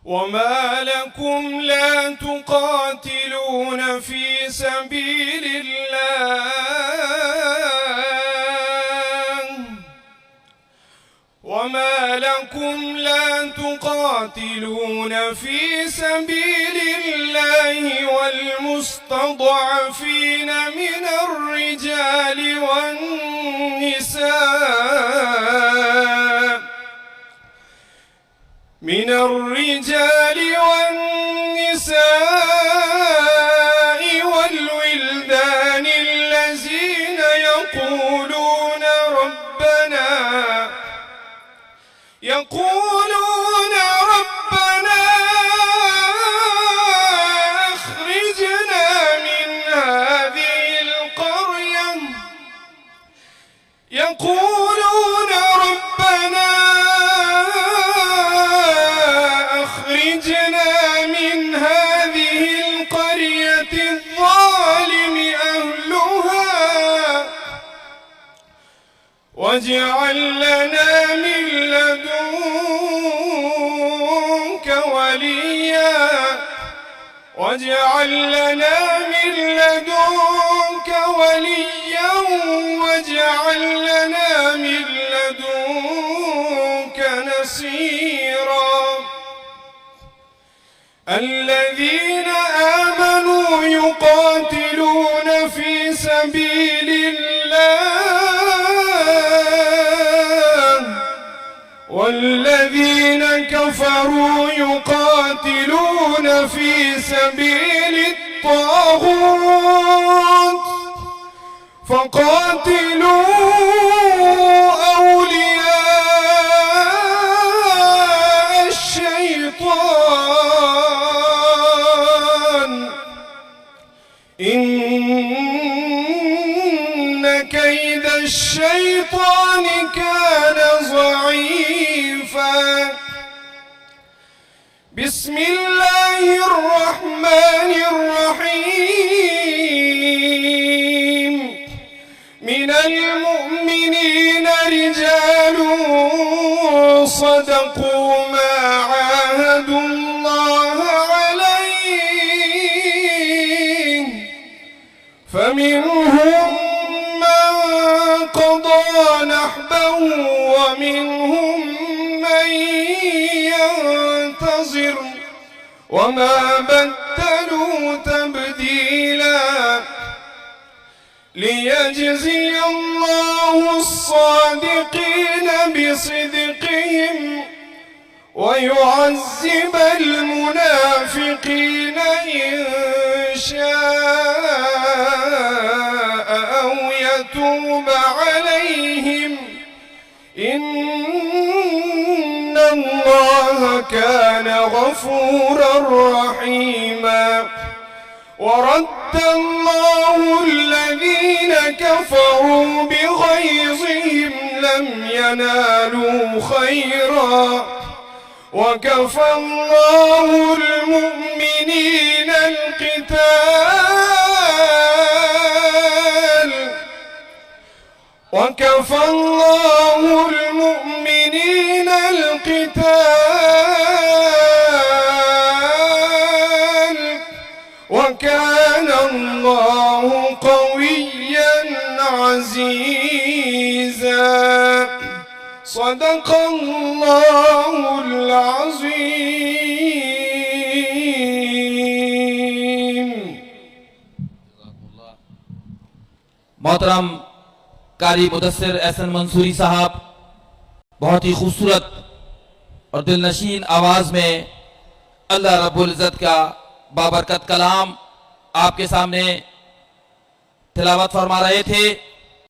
وما لكم لا تقاتلون في سبيل الله وما لكم لا تقاتلون في سبيل الله والمستضعفين من الرجال والنساء والولدان الذين يقولون ربنا أخرجنا من هذه القرية الظالم أهلها واجعل لنا من لدنك وليا واجعل لنا من لدنك نصيرا. الذين آمنوا يقاتلون في سبيل الله والذين كفروا يقاتلون في سبيل الطاغوت فقاتلوا أولياء الشيطان إن كيد الشيطان كان ضعيفا. بسم الله الرحمن الرحيم. من المؤمنين رجال صدقوا ما عاهدوا الله عليه فمنهم من قضى نحبه ومنهم من ينتظر وما بدلوا تبديلا. ليجزي الله الصادقين بصدقهم ويعذب المنافقين إن شاء أو يتوب عليهم إن الله كان غفورا رحيما. ورد الله الذين كفروا بغيظهم لم ينالوا خيرا وكفى الله المؤمنين القتال وكان الله قويا عزيزا. صدق الله العظيم. मोहतरम कारी मुदस्सिर एहसन मंसूरी साहब बहुत ही खूबसूरत और दिलनशीन आवाज में अल्लाह रब्बुल इज़्ज़त का बाबरकत कलाम आपके सामने तिलावत फरमा रहे थे।